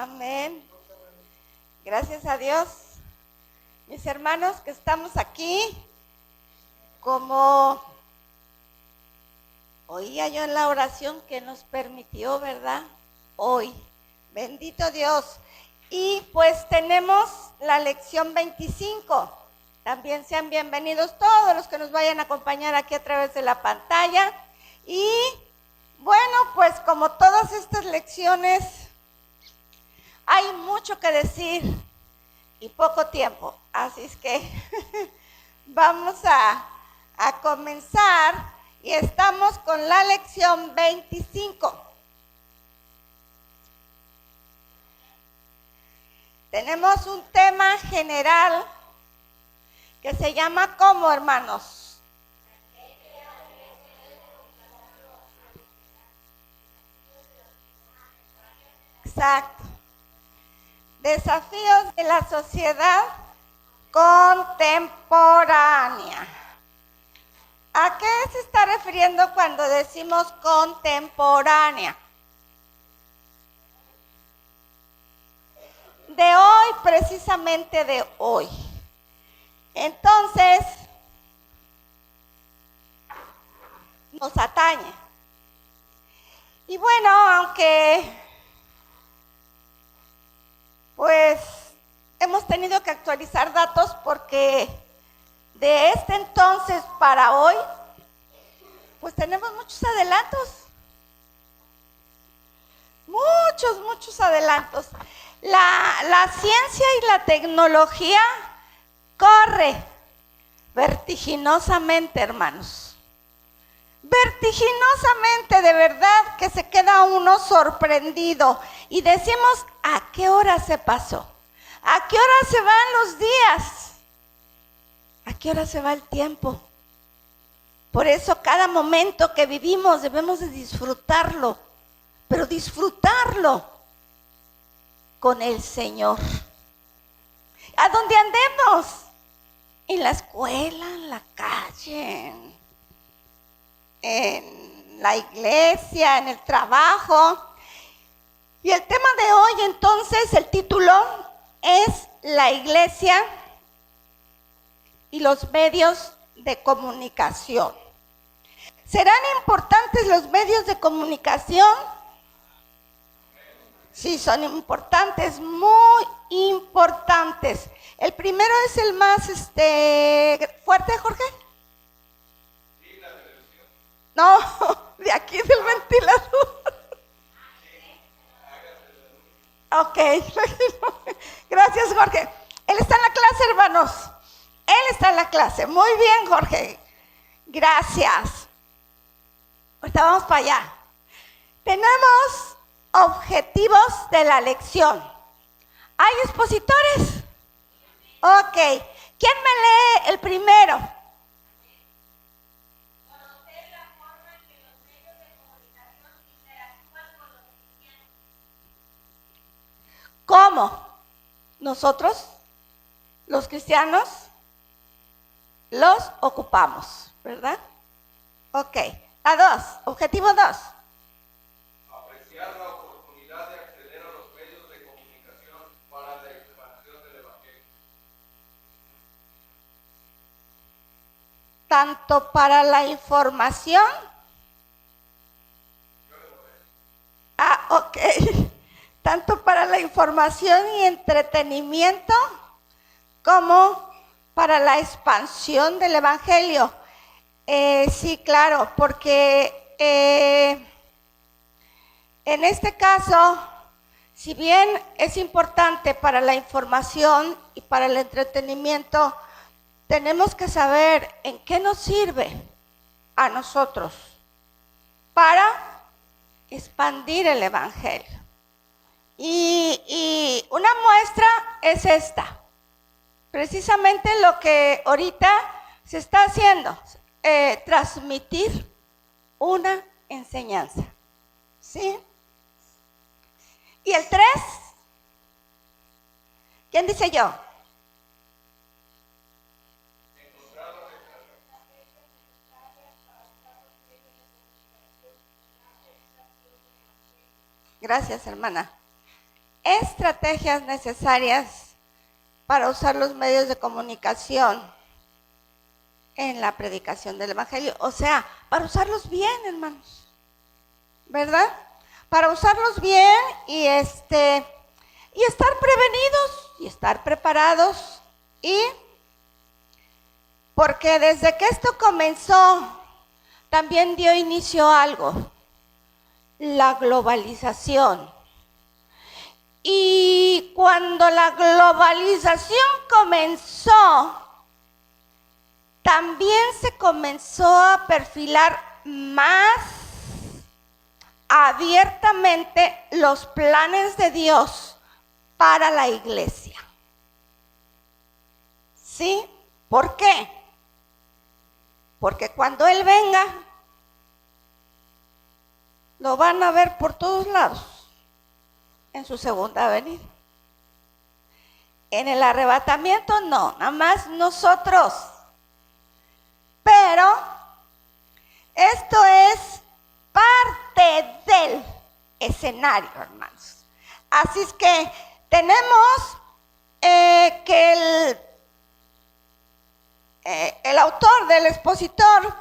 Amén. Gracias a Dios. Mis hermanos que estamos aquí, como oía yo en la oración que nos permitió, ¿verdad? Hoy. Bendito Dios. Y pues tenemos la lección 25. También sean bienvenidos todos los que nos vayan a acompañar aquí a través de la pantalla. Y bueno, pues como todas estas lecciones, hay mucho que decir y poco tiempo. Así es que vamos a comenzar y estamos con la lección 25. Tenemos un tema general que se llama ¿cómo, hermanos? Exacto. Desafíos de la sociedad contemporánea. ¿A qué se está refiriendo cuando decimos contemporánea? De hoy, precisamente de hoy. Entonces, nos atañe. Y bueno, aunque pues hemos tenido que actualizar datos porque de este entonces para hoy, pues tenemos muchos adelantos. Muchos adelantos. La ciencia y la tecnología corre vertiginosamente, hermanos. Vertiginosamente, de verdad que se queda uno sorprendido. Y decimos, ¿a qué hora se pasó? ¿A qué hora se van los días? ¿A qué hora se va el tiempo? Por eso cada momento que vivimos debemos de disfrutarlo, pero disfrutarlo con el Señor. ¿A dónde andemos? En la escuela, en la calle, en la iglesia, en el trabajo. Y el tema de hoy, entonces, el título es la iglesia y los medios de comunicación. ¿Serán importantes los medios de comunicación? Sí, son importantes, muy importantes. El primero es el más fuerte, Jorge. Sí, la televisión. No, de aquí del ventilador. Ok, gracias, Jorge. Él está en la clase, hermanos. Él está en la clase. Muy bien, Jorge. Gracias. Ahorita vamos para allá. Tenemos objetivos de la lección. ¿Hay expositores? Ok. ¿Quién me lee el primero? Conocer la forma en que los medios de comunicación interactúan con los cristianos. ¿Cómo? Nosotros, los cristianos, los ocupamos, ¿verdad? Ok. A 2, objetivo 2. Apreciar la oportunidad de acceder a los medios de comunicación para la expansión del Evangelio. Tanto para la información. Ok. Tanto para la información y entretenimiento como para la expansión del Evangelio. Sí, claro, porque en este caso, si bien es importante para la información y para el entretenimiento, tenemos que saber en qué nos sirve a nosotros para expandir el Evangelio. Y una muestra es esta, precisamente lo que ahorita se está haciendo, transmitir una enseñanza, ¿sí? ¿Y el 3? ¿Quién dice yo? Gracias, hermana. estrategias necesarias para usar los medios de comunicación en la predicación del Evangelio. O sea, para usarlos bien, hermanos, ¿verdad? Para usarlos bien y estar prevenidos y estar preparados. Y porque desde que esto comenzó, también dio inicio a algo, la globalización. Y cuando la globalización comenzó, también se comenzó a perfilar más abiertamente los planes de Dios para la iglesia. ¿Sí? ¿Por qué? Porque cuando Él venga, lo van a ver por todos lados en su segunda venida. En el arrebatamiento no, nada más nosotros. Pero esto es parte del escenario, hermanos. Así es que tenemos que el autor del expositor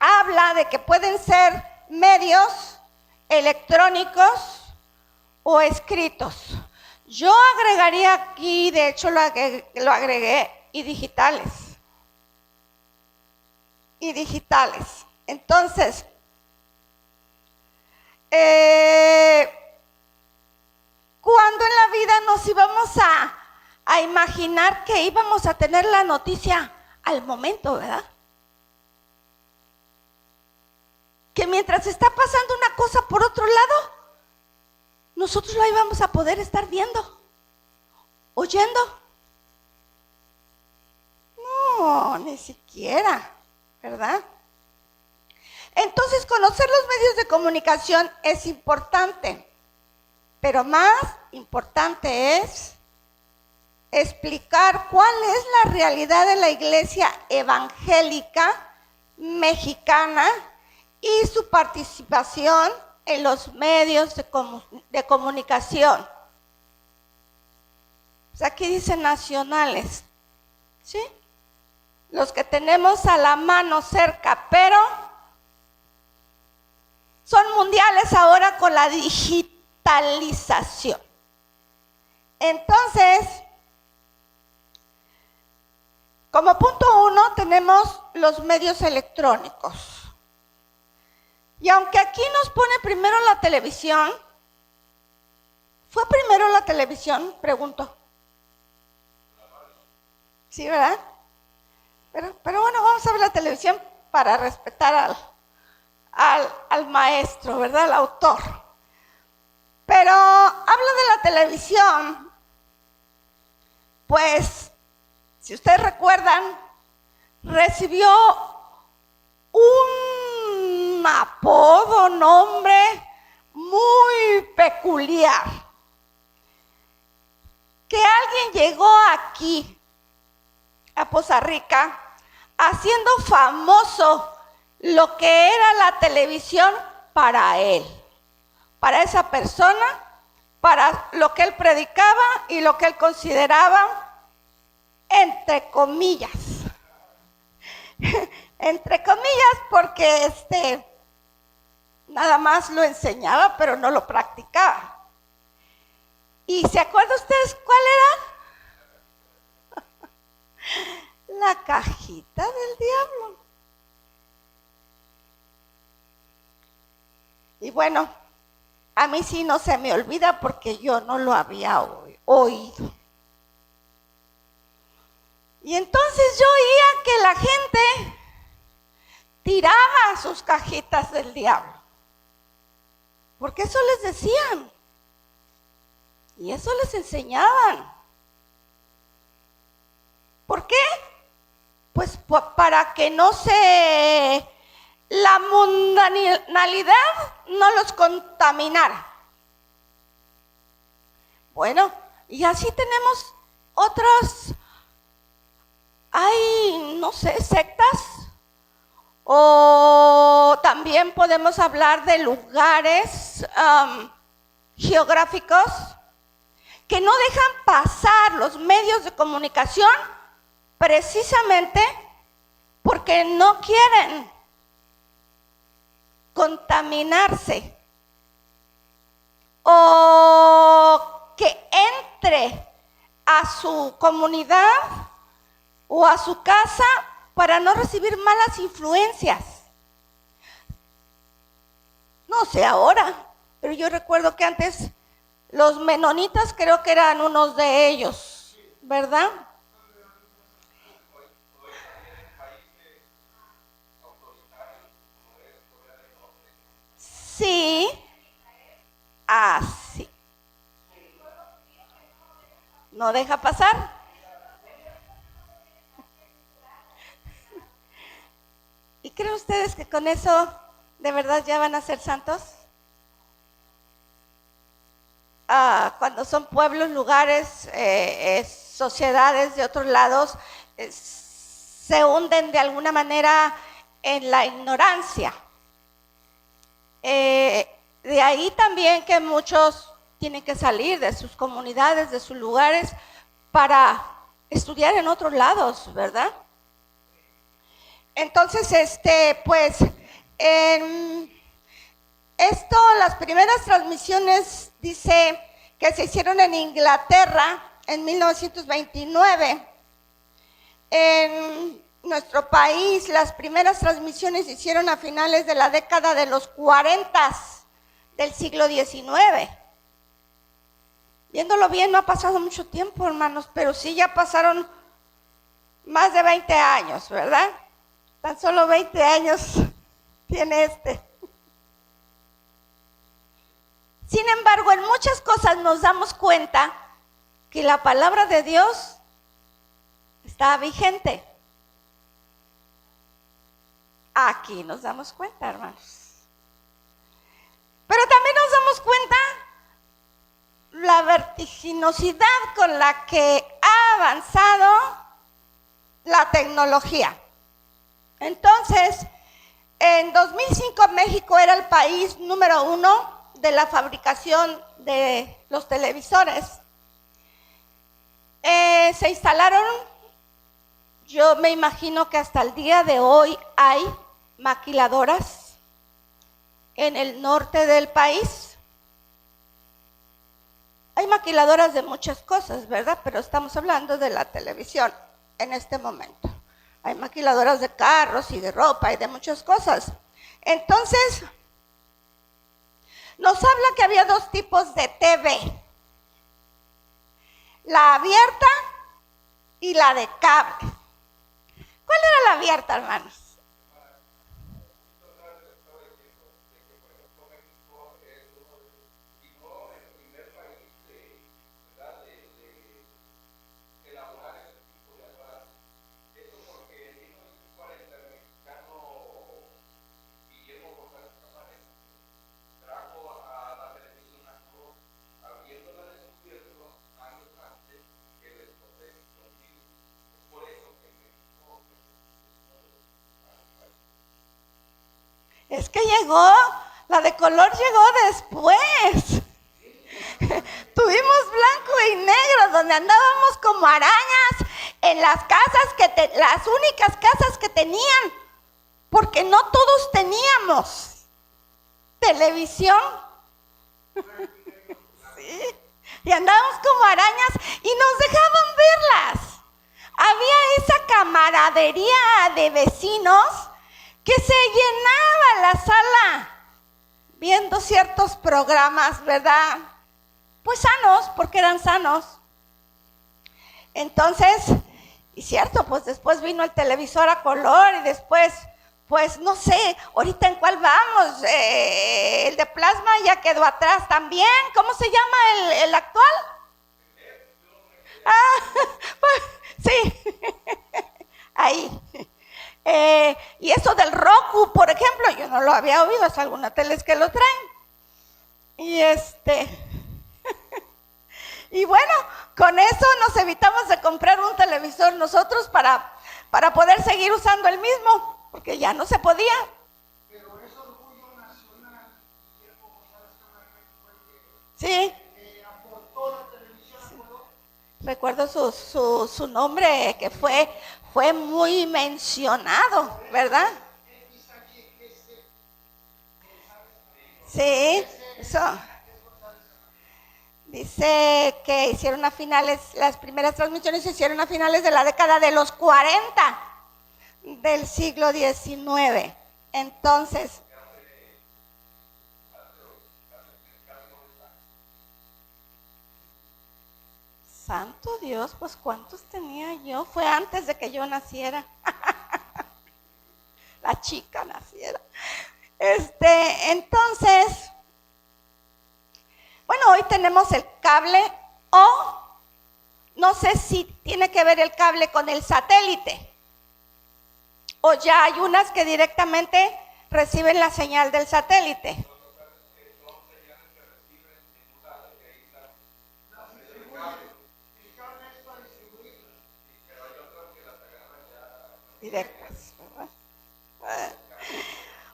habla de que pueden ser medios electrónicos o escritos. Yo agregaría aquí, de hecho lo agregué, y digitales. Entonces, ¿cuándo en la vida nos íbamos a imaginar que íbamos a tener la noticia al momento, verdad? Que mientras está pasando una cosa por otro lado, nosotros la íbamos a poder estar viendo, oyendo. No, ni siquiera, ¿verdad? Entonces, conocer los medios de comunicación es importante, pero más importante es explicar cuál es la realidad de la iglesia evangélica mexicana y su participación en los medios de comunicación. Pues aquí dice nacionales, ¿sí? Los que tenemos a la mano cerca, pero son mundiales ahora con la digitalización. Entonces, como punto 1 tenemos los medios electrónicos. Y aunque aquí nos pone primero la televisión, ¿fue primero la televisión? Pregunto. Sí, ¿verdad? Pero bueno, vamos a ver la televisión para respetar al maestro, ¿verdad? Al autor. Pero habla de la televisión, pues, si ustedes recuerdan, recibió un apodo, nombre muy peculiar. Que alguien llegó aquí, a Poza Rica, haciendo famoso lo que era la televisión para él, para esa persona, para lo que él predicaba y lo que él consideraba, entre comillas, entre comillas, porque nada más lo enseñaba, pero no lo practicaba. ¿Y se acuerdan ustedes cuál era? La cajita del diablo. Y bueno, a mí sí no se me olvida porque yo no lo había oído. Y entonces yo oía que la gente tiraba sus cajitas del diablo. Porque eso les decían. Y eso les enseñaban. ¿Por qué? Pues para que la mundanalidad no los contaminara. Bueno, y así tenemos otras, no sé, sectas. O también podemos hablar de lugares geográficos que no dejan pasar los medios de comunicación precisamente porque no quieren contaminarse o que entre a su comunidad o a su casa para no recibir malas influencias. No sé ahora, pero yo recuerdo que antes los menonitas creo que eran unos de ellos, ¿verdad? Sí, así. ¿No deja pasar? ¿Y creen ustedes que con eso de verdad ya van a ser santos? Cuando son pueblos, lugares, sociedades de otros lados, se hunden de alguna manera en la ignorancia. De ahí también que muchos tienen que salir de sus comunidades, de sus lugares, para estudiar en otros lados, ¿verdad? Entonces, pues, las primeras transmisiones dice que se hicieron en Inglaterra en 1929. En nuestro país, las primeras transmisiones se hicieron a finales de la década de los 40 del siglo XIX. Viéndolo bien, no ha pasado mucho tiempo, hermanos, pero sí ya pasaron más de 20 años, ¿verdad? Tan solo 20 años tiene Sin embargo, en muchas cosas nos damos cuenta que la palabra de Dios está vigente. Aquí nos damos cuenta, hermanos. Pero también nos damos cuenta la vertiginosidad con la que ha avanzado la tecnología. Entonces, en 2005 México era el país número 1 de la fabricación de los televisores. Se instalaron, yo me imagino que hasta el día de hoy hay maquiladoras en el norte del país. Hay maquiladoras de muchas cosas, ¿verdad? Pero estamos hablando de la televisión en este momento. Hay maquiladoras de carros y de ropa y de muchas cosas. Entonces, nos habla que había 2 tipos de TV. La abierta y la de cable. ¿Cuál era la abierta, hermanos? Es que llegó, la de color llegó después. Tuvimos blanco y negro, donde andábamos como arañas en las casas, las únicas casas que tenían, porque no todos teníamos televisión. Sí. Y andábamos como arañas y nos dejaban verlas. Había esa camaradería de vecinos que se llenaba la sala viendo ciertos programas, ¿verdad? Pues sanos, porque eran sanos. Entonces, y cierto, pues después vino el televisor a color y después, pues no sé, ahorita en cuál vamos, el de plasma ya quedó atrás también. ¿Cómo se llama el actual? Pues, sí, ahí. Y eso del Roku, por ejemplo, yo no lo había oído, es alguna teles que lo traen. Y y bueno, con eso nos evitamos de comprar un televisor nosotros para poder seguir usando el mismo, porque ya no se podía. Pero es orgullo nacional, como sabes, Sí. aportó la televisión Recuerdo su nombre, que fue muy mencionado, ¿verdad? Sí, eso. Dice que hicieron a finales, las primeras transmisiones se hicieron a finales de la década de los 40 del siglo XIX. Entonces, santo Dios, pues ¿cuántos tenía yo? Fue antes de que yo naciera. La chica naciera. Entonces, bueno, hoy tenemos el cable, o no sé si tiene que ver el cable con el satélite, o ya hay unas que directamente reciben la señal del satélite. Directas, ¿verdad?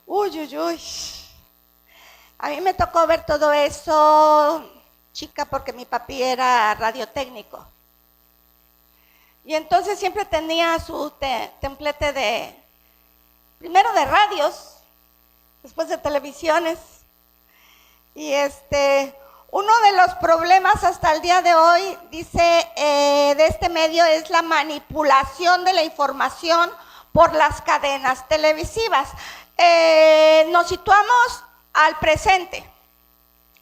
Uy, uy, uy. A mí me tocó ver todo eso, chica, porque mi papi era radiotécnico. Y entonces siempre tenía su templete primero de radios, después de televisiones. Y uno de los problemas hasta el día de hoy, dice, de este medio es la manipulación de la información por las cadenas televisivas. Nos situamos al presente,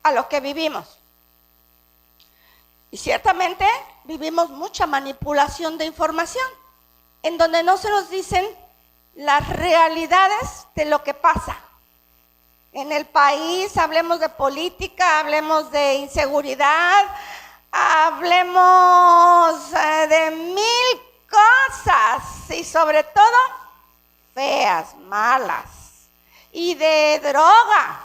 a lo que vivimos. Y ciertamente vivimos mucha manipulación de información, en donde no se nos dicen las realidades de lo que pasa en el país. Hablemos de política, hablemos de inseguridad, hablemos de mil cosas, y sobre todo feas, malas, y de droga.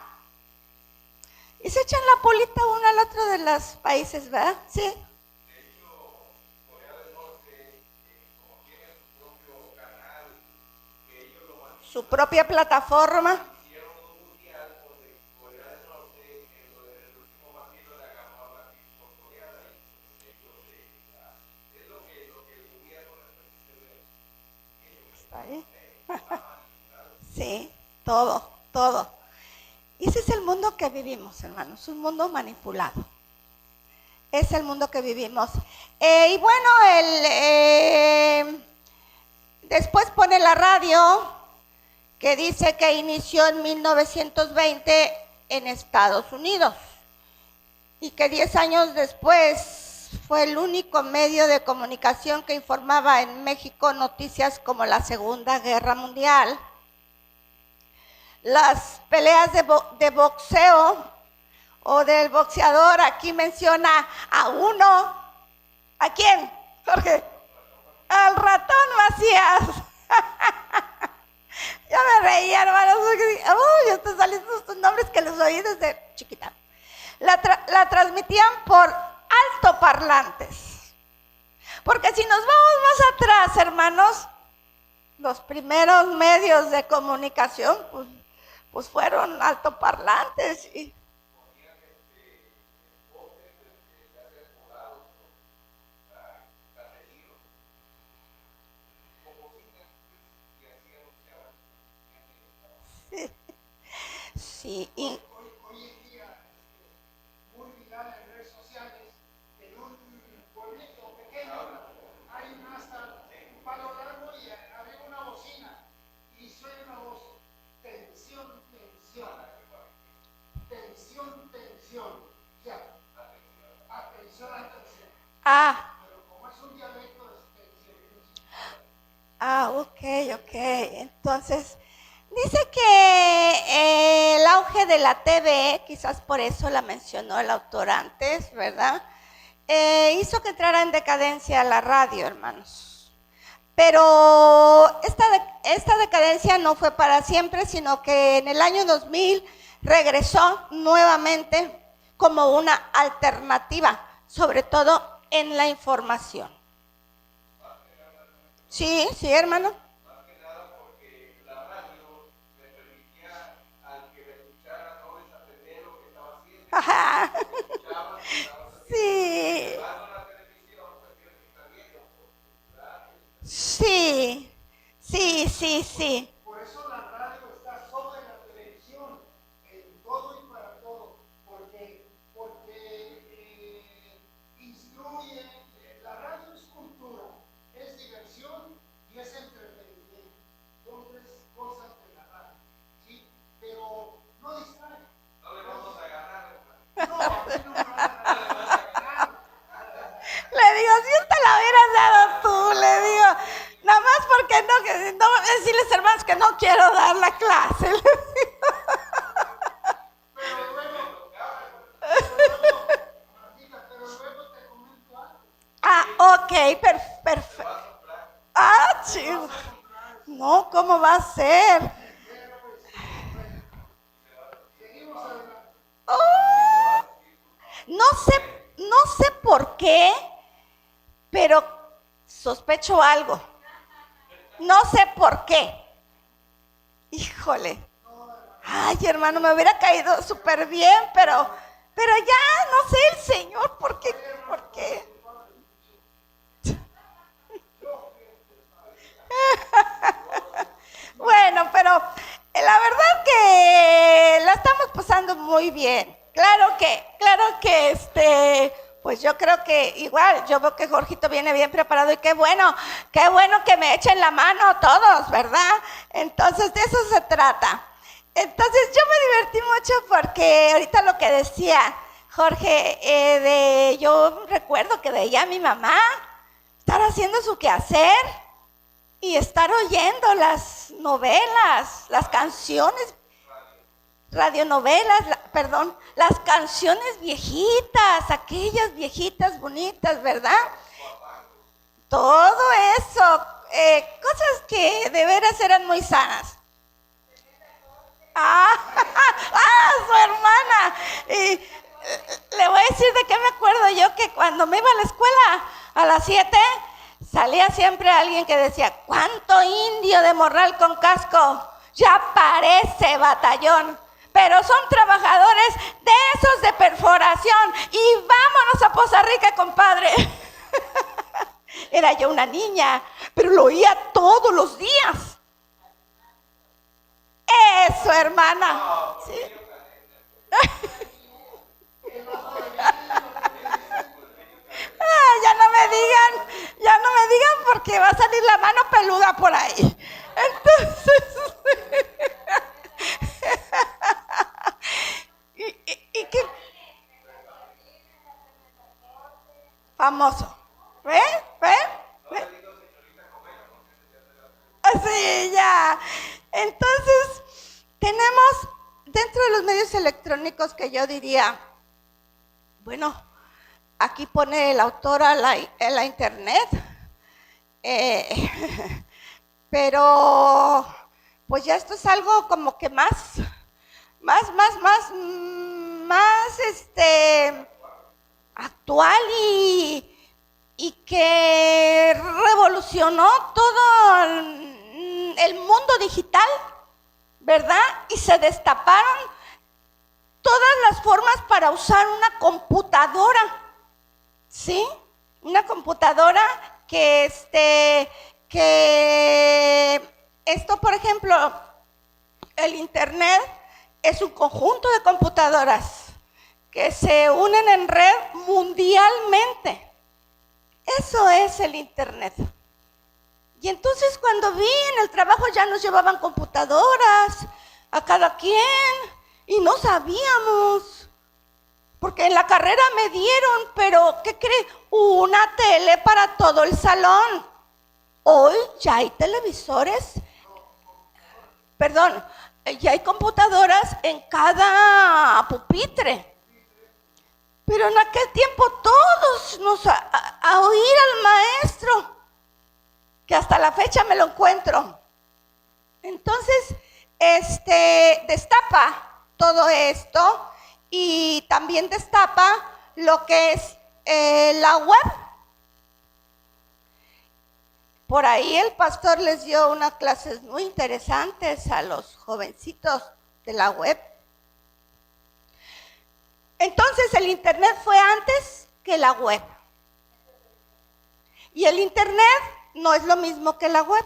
Y se echan la polita uno al otro de los países, ¿verdad? Sí. De hecho, Corea del Norte, como tiene su propio canal, que ellos lo mantienen, Su propia plataforma. hicieron un mundial donde Corea del Norte, en lo del último partido, le ganó a la surcoreana, y es lo que el gobierno les permite ver. Está ahí. Sí, todo. Y ese es el mundo que vivimos, hermanos, un mundo manipulado. Es el mundo que vivimos. Y bueno, después pone la radio, que dice que inició en 1920 en Estados Unidos, y que 10 años después fue el único medio de comunicación que informaba en México noticias como la Segunda Guerra Mundial, las peleas de boxeo o del boxeador. Aquí menciona a uno. ¿A quién, Jorge? Al Ratón Macías. Yo me reía, hermanos. Uy, están saliendo estos nombres que los oí desde chiquita. La transmitían por altoparlantes. Porque si nos vamos más atrás, hermanos, los primeros medios de comunicación, pues fueron altoparlantes. Y sí, Hoy en día, muy viral en redes sociales, en un pueblito pequeño, hay un palo largo y arriba una bocina, y suena una voz: tensión, tensión, tensión, tensión, ya, atención, atención. Pero como es un dialecto, es tensión. ok. Entonces, dice que el auge de la TV, quizás por eso la mencionó el autor antes, ¿verdad? Hizo que entrara en decadencia la radio, hermanos. Pero esta decadencia no fue para siempre, sino que en el año 2000 regresó nuevamente como una alternativa, sobre todo en la información. Sí, hermano. más que nada porque la radio le permitía al que le escuchara no desatender lo que estaba haciendo, Ajá. escuchaba lo que estaba haciendo. Sí. Llevando la televisión, pues Sí, sí, sí, sí. Por eso la radio está sobre la televisión, en todo y para todo, porque instruye, la radio es cultura, es diversión y es entretenimiento. Son tres cosas de la radio, ¿sí? Pero no distrae. No le vamos a ganar, hermano. No, a mí no me van a ganar. Le digo, si esta la hubieras dado tú, le digo, nada más porque no decirles hermanos que no quiero dar la clase. Le digo. Pero luego, Martita, pero luego te comento algo. Ah, ok, perfecto. Ah, chido. No, ¿cómo va a ser? Seguimos adelante. Oh, no sé por qué, pero sospecho algo. No sé por qué. Híjole. Ay, hermano, me hubiera caído súper bien, pero ya no sé el Señor por qué. Bueno, pero la verdad que la estamos pasando muy bien. Claro que pues yo creo que igual, yo veo que Jorgito viene bien preparado y qué bueno que me echen la mano todos, ¿verdad? Entonces de eso se trata. Entonces yo me divertí mucho porque ahorita lo que decía Jorge, yo recuerdo que veía a mi mamá estar haciendo su quehacer y estar oyendo las novelas, las canciones, radionovelas, las canciones viejitas, aquellas viejitas bonitas, ¿verdad? Todo eso, cosas que de veras eran muy sanas. Su hermana. Y le voy a decir de qué me acuerdo yo, que cuando me iba a la escuela a las 7, salía siempre alguien que decía, ¿cuánto indio de morral con casco? Ya parece batallón. Pero son trabajadores de esos de perforación. Y vámonos a Poza Rica, compadre. Era yo una niña, pero lo oía todos los días. Eso, hermana. ¿Sí? Ya no me digan porque va a salir la mano peluda por ahí. Entonces, ¿y qué? Famoso. ¿Ve? Sí, ya. Entonces, tenemos dentro de los medios electrónicos que yo diría, bueno, aquí pone el autor en la internet, pero pues ya esto es algo como que más actual y que revolucionó todo el mundo digital, ¿verdad? Y se destaparon todas las formas para usar una computadora, ¿sí? Una computadora que esto, por ejemplo, el internet es un conjunto de computadoras que se unen en red mundialmente. Eso es el internet. Y entonces cuando vi en el trabajo ya nos llevaban computadoras a cada quien y no sabíamos, porque en la carrera me dieron, pero ¿qué cree? Una tele para todo el salón. Hoy ya hay televisores, ya hay computadoras en cada pupitre. Pero en aquel tiempo todos nos a oír al maestro, que hasta la fecha me lo encuentro. Entonces, destapa todo esto y también destapa lo que es la web. Por ahí el pastor les dio unas clases muy interesantes a los jovencitos de la web. Entonces el internet fue antes que la web. Y el internet no es lo mismo que la web.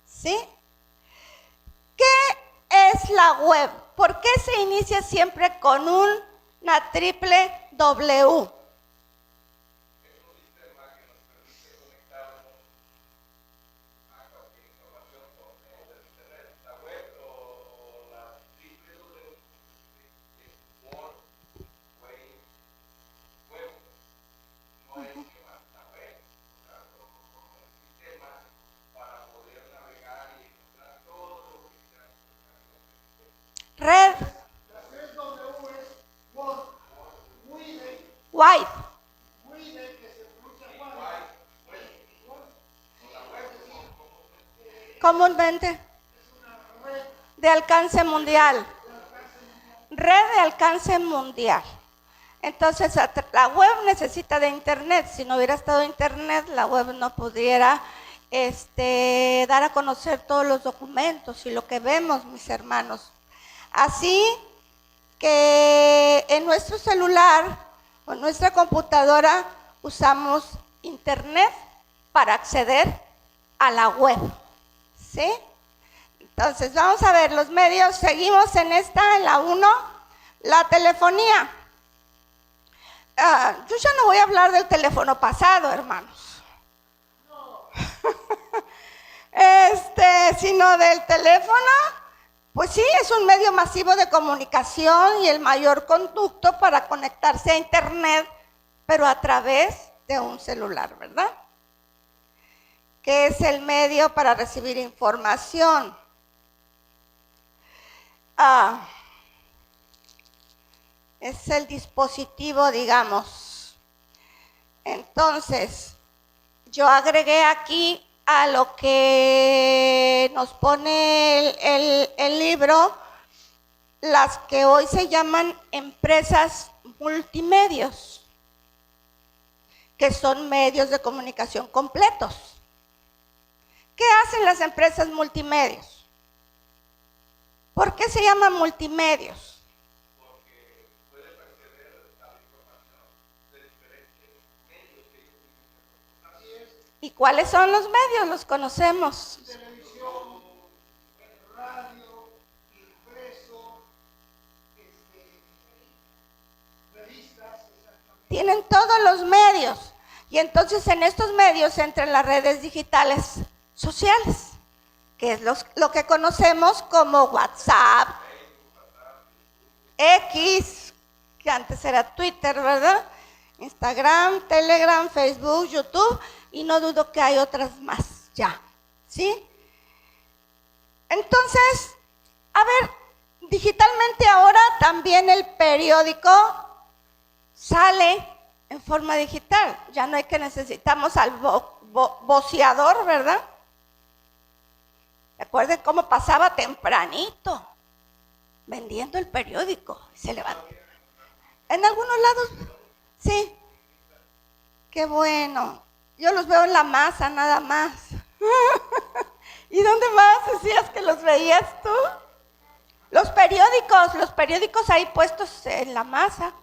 ¿Sí? ¿Qué es la web? ¿Por qué se inicia siempre con una triple W? Red, Las tres W es Word, wide, Wide, que se pronuncia Wide. comúnmente, de alcance mundial. Red de alcance mundial. Entonces, la web necesita de internet. Si no hubiera estado internet, la web no pudiera dar a conocer todos los documentos y lo que vemos, mis hermanos. Así que en nuestro celular o en nuestra computadora usamos internet para acceder a la web. ¿Sí? Entonces, vamos a ver los medios. Seguimos en la 1, la telefonía. Yo ya no voy a hablar del teléfono pasado, hermanos. Sino del teléfono. Pues sí, es un medio masivo de comunicación y el mayor conducto para conectarse a internet, pero a través de un celular, ¿verdad? Que es el medio para recibir información. Es el dispositivo, digamos. Entonces, yo agregué aquí a lo que nos pone el libro, las que hoy se llaman empresas multimedios, que son medios de comunicación completos. ¿Qué hacen las empresas multimedios? ¿Por qué se llaman multimedios? Porque puedes acceder a la información de diferentes medios que ellos utilizan. Así es. ¿Y cuáles son los medios? Los conocemos. Televisión, radio, impreso, revistas, exactamente. Tienen todos los medios. Y entonces en estos medios entran las redes digitales sociales, que es lo que conocemos como WhatsApp, X, que antes era Twitter, ¿verdad? Instagram, Telegram, Facebook, YouTube, y no dudo que hay otras más ya, ¿sí? Entonces, a ver, digitalmente ahora también el periódico sale en forma digital. Ya no hay que necesitamos al voceador, ¿verdad? Recuerden cómo pasaba tempranito vendiendo el periódico. Se levantó. En algunos lados, sí. Qué bueno. Yo los veo en la masa nada más. ¿Y dónde más decías que los veías tú? Los periódicos ahí puestos en la masa,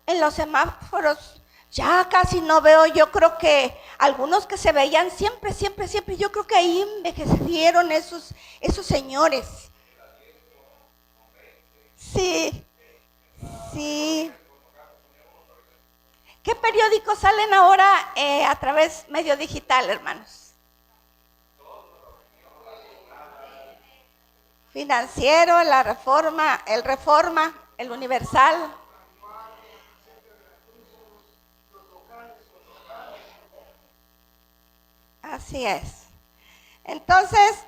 en los semáforos. Ya casi no veo, yo creo que algunos que se veían siempre, yo creo que ahí envejecieron esos señores. Sí. ¿Qué periódicos salen ahora a través medio digital, hermanos? Financiero, La Reforma, El Reforma, El Universal. Así es. Entonces,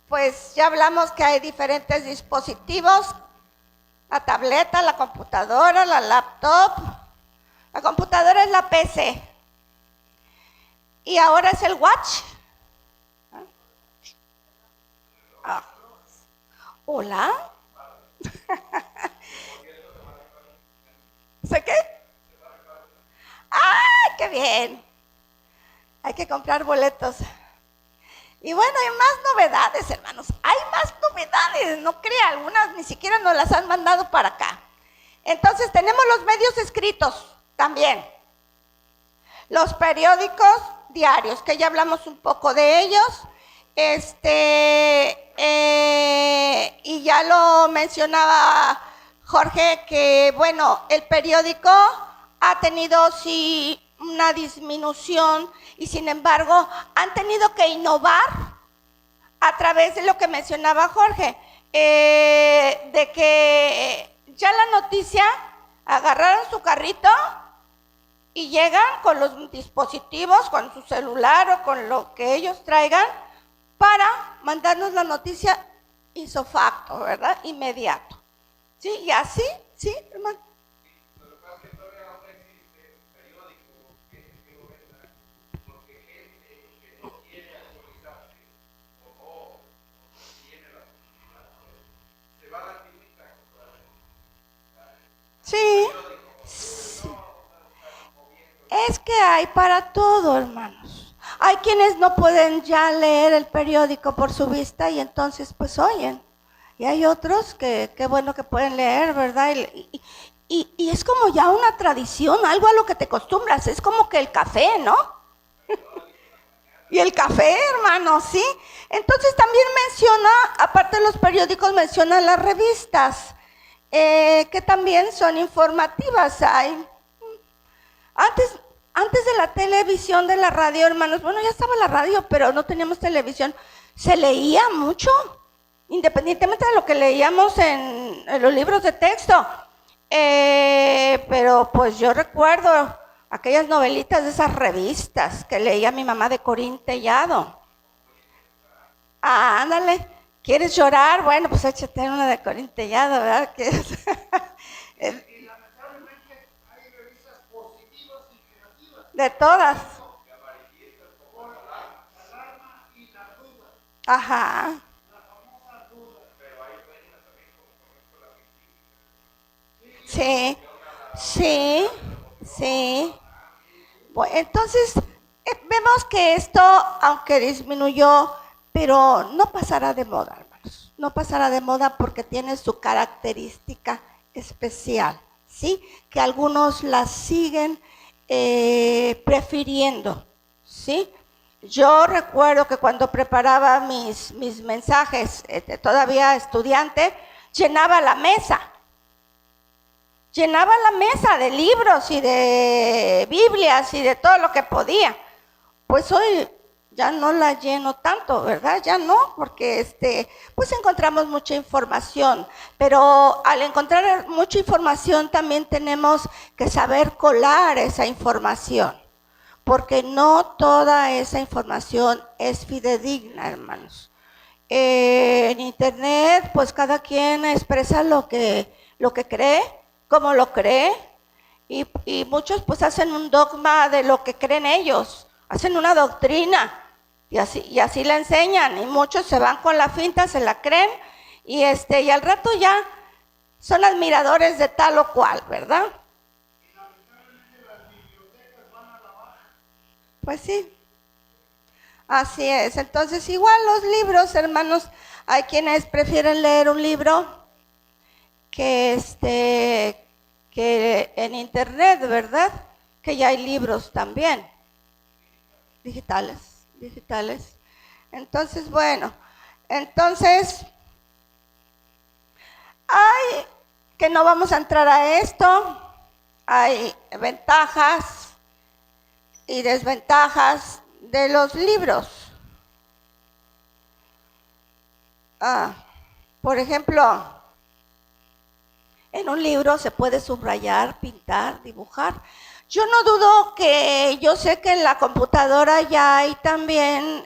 pues ya hablamos que hay diferentes dispositivos, la tableta, la computadora, la laptop. La computadora es la PC. Y ahora es el watch. ¿Hola? ¿Sé qué? ¡Ay, qué bien! Hay que comprar boletos. Y bueno, hay más novedades, hermanos. Hay más novedades, no crea, algunas ni siquiera nos las han mandado para acá. Entonces tenemos los medios escritos también. Los periódicos diarios, que ya hablamos un poco de ellos. Y ya lo mencionaba Jorge, que bueno, el periódico ha tenido sí una disminución y sin embargo han tenido que innovar a través de lo que mencionaba Jorge, de que ya la noticia, agarraron su carrito y llegan con los dispositivos, con su celular o con lo que ellos traigan para mandarnos la noticia ipso facto, ¿verdad? Inmediato. ¿Sí? Y así, ¿sí, hermano? Lo que pasa es que todavía no existe periódico que lo venda, porque gente que no quiere actualizarse o no tiene la posibilidad, se va a la tiendita a comprar Sí. Es que hay para todo, hermanos. Hay quienes no pueden ya leer el periódico por su vista y entonces pues oyen. Y hay otros que qué bueno que pueden leer, ¿verdad? Y es como ya una tradición, algo a lo que te acostumbras. Es como que el café, ¿no? Y el café, hermano, ¿sí? Entonces también menciona, aparte de los periódicos, menciona las revistas, que también son informativas. Hay antes de la televisión, de la radio, hermanos, bueno, ya estaba la radio, pero no teníamos televisión, se leía mucho, independientemente de lo que leíamos en los libros de texto. Pero pues yo recuerdo aquellas novelitas de esas revistas que leía mi mamá de Corín Tellado. Ah, ándale, ¿quieres llorar? Bueno, pues échate una de Corín Tellado, ¿verdad? Y lamentablemente hay revistas positivas y negativas. De todas. Por alarma y la duda, Ajá. la famosa duda. Sí, sí, sí. Bueno, entonces, vemos que esto, aunque disminuyó, pero no pasará de moda, hermanos. No pasará de moda porque tiene su característica especial, ¿sí? Que algunos la siguen prefiriendo, ¿sí? Yo recuerdo que cuando preparaba mis mensajes, todavía estudiante, llenaba la mesa de libros y de Biblias y de todo lo que podía. Pues hoy ya no la lleno tanto, ¿verdad? Ya no, porque pues encontramos mucha información, pero al encontrar mucha información también tenemos que saber colar esa información, porque no toda esa información es fidedigna, hermanos. En internet, pues cada quien expresa lo que cree, como lo cree, y muchos pues hacen un dogma de lo que creen ellos, hacen una doctrina y así la enseñan, y muchos se van con la finta, se la creen, y al rato ya son admiradores de tal o cual, ¿verdad? Y lamentablemente las bibliotecas van a la baja. Pues sí, así es. Entonces igual los libros, hermanos, hay quienes prefieren leer un libro que en internet, ¿verdad? Que ya hay libros también, digitales. Entonces, bueno, hay que no vamos a entrar a esto, hay ventajas y desventajas de los libros. Por ejemplo, en un libro se puede subrayar, pintar, dibujar. Yo no dudo que, yo sé que en la computadora ya hay también,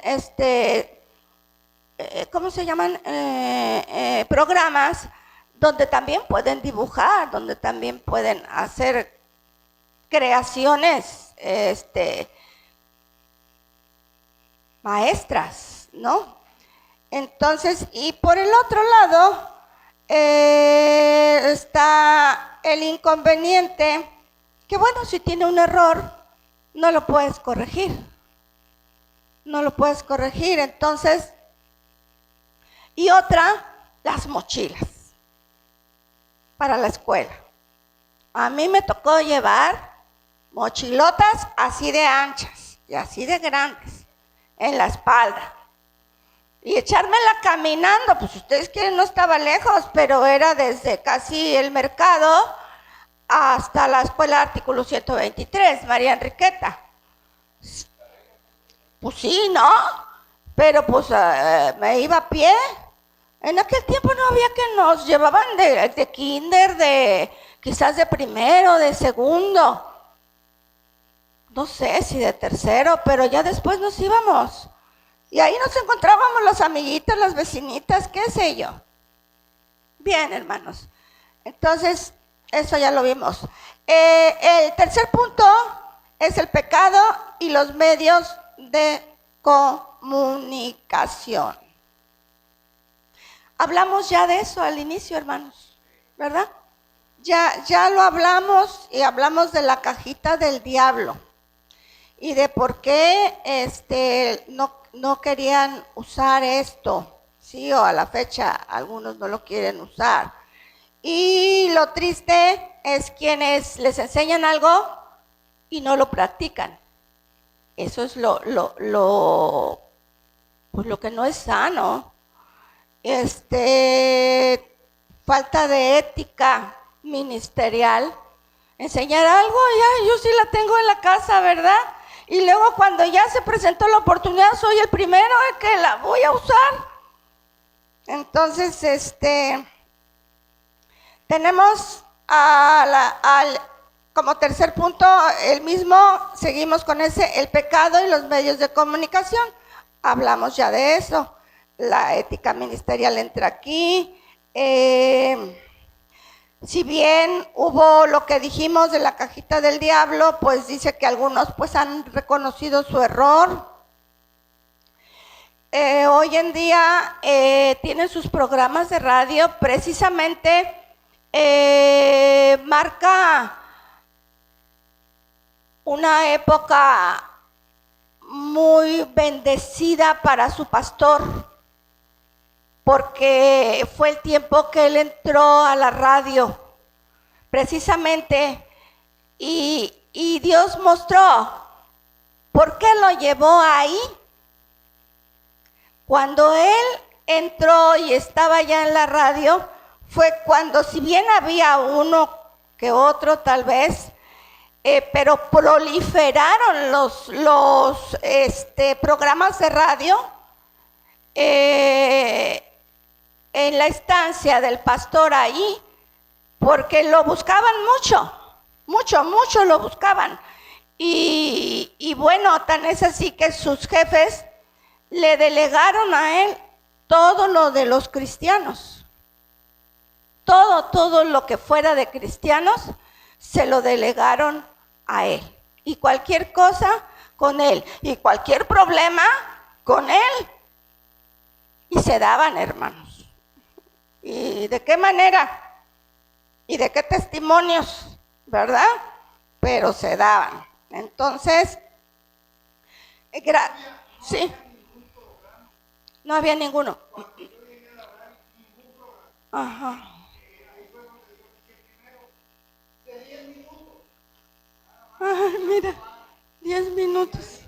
¿cómo se llaman? Programas donde también pueden dibujar, donde también pueden hacer creaciones, maestras, ¿no? Entonces, y por el otro lado, está el inconveniente, que bueno, si tiene un error, no lo puedes corregir. Entonces, y otra, las mochilas para la escuela. A mí me tocó llevar mochilotas así de anchas, y así de grandes, en la espalda. Y echármela caminando, pues si ustedes quieren no estaba lejos, pero era desde casi el mercado hasta la escuela artículo 123, María Enriqueta. Pues sí, ¿no? Pero pues me iba a pie. En aquel tiempo no había que nos llevaban de kinder, quizás de primero, de segundo. No sé si de tercero, pero ya después nos íbamos. Y ahí nos encontrábamos las amiguitas, las vecinitas, qué sé yo. Bien, hermanos. Entonces, eso ya lo vimos. El tercer punto es el pecado y los medios de comunicación. Hablamos ya de eso al inicio, hermanos, ¿verdad? Ya lo hablamos y hablamos de la cajita del diablo y de por qué no querían usar esto, sí, o a la fecha algunos no lo quieren usar. Y lo triste es quienes les enseñan algo y no lo practican. Eso es pues lo que no es sano. Falta de ética ministerial. Enseñar algo, ya yo sí la tengo en la casa, ¿verdad? Y luego cuando ya se presentó la oportunidad, soy el primero que la voy a usar. Entonces, tenemos como tercer punto el mismo, seguimos con el pecado y los medios de comunicación. Hablamos ya de eso. La ética ministerial entra aquí. Si bien hubo lo que dijimos de la cajita del diablo, pues dice que algunos pues han reconocido su error. Hoy en día tienen sus programas de radio, precisamente marca una época muy bendecida para su pastor, porque fue el tiempo que él entró a la radio, precisamente, y Dios mostró por qué lo llevó ahí. Cuando él entró y estaba ya en la radio, fue cuando, si bien había uno que otro tal vez, pero proliferaron los programas de radio en la estancia del pastor ahí, porque lo buscaban mucho lo buscaban. Y bueno, tan es así que sus jefes le delegaron a él todo lo de los cristianos. Todo lo que fuera de cristianos se lo delegaron a él. Y cualquier cosa con él. Y cualquier problema con él. Y se daban, hermanos. ¿Y de qué manera? ¿Y de qué testimonios? ¿Verdad? Pero se daban. Entonces, sí. No había ninguno. Ajá. Ay, mira, 10 minutos.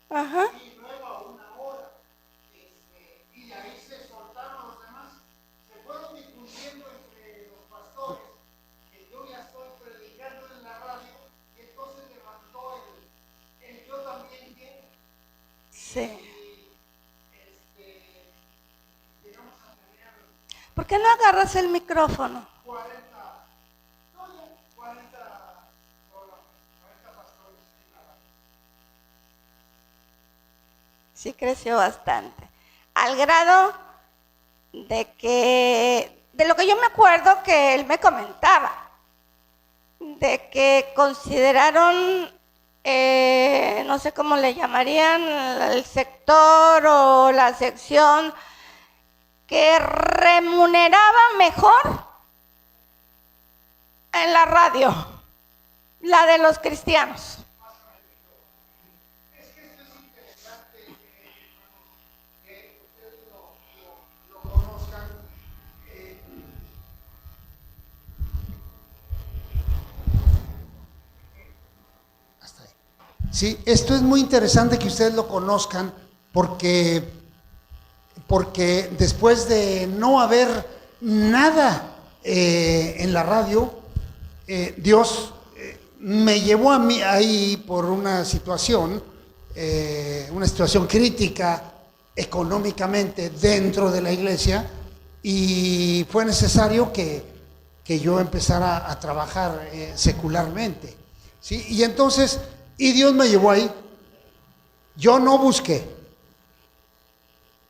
Ajá. Y luego a una hora. Y ahí se soltaron los demás. Se fueron difundiendo entre los pastores que yo ya estoy predicando en la radio. Y entonces levantó el yo también quiero. Sí. Llegamos a tener ¿Por qué no agarras el micrófono? 40 pastores en la radio. Sí creció bastante. Al grado de que, de lo que yo me acuerdo que él me comentaba, de que consideraron, no sé cómo le llamarían, el sector o la sección que remuneraba mejor en la radio, la de los cristianos. Es que esto es interesante, que ustedes lo conozcan. Hasta ahí. Sí, esto es muy interesante que ustedes lo conozcan porque después de no haber nada en la radio, Dios me llevó a mí ahí por una situación crítica económicamente dentro de la iglesia, y fue necesario que yo empezara a trabajar secularmente, ¿sí? Y entonces, Dios me llevó ahí. Yo no busqué.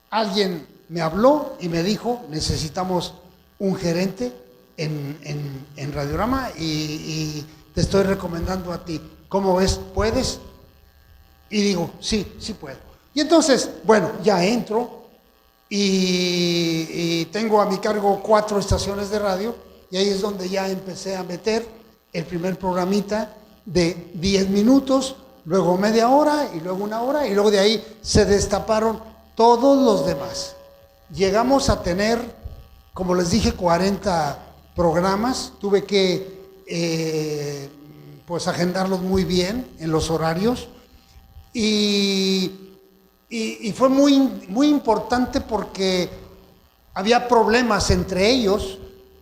Alguien me habló y me dijo, necesitamos un gerente en Radiorama y te estoy recomendando a ti. ¿Cómo ves? ¿Puedes? Y digo, sí puedo. Y entonces, bueno, ya entro y tengo a mi cargo 4 estaciones de radio, y ahí es donde ya empecé a meter el primer programita de 10 minutos, luego media hora y luego 1 hora, y luego de ahí se destaparon todos los demás. Llegamos a tener, como les dije, 40 programas. Tuve que pues agendarlos muy bien en los horarios, y fue muy importante porque había problemas entre ellos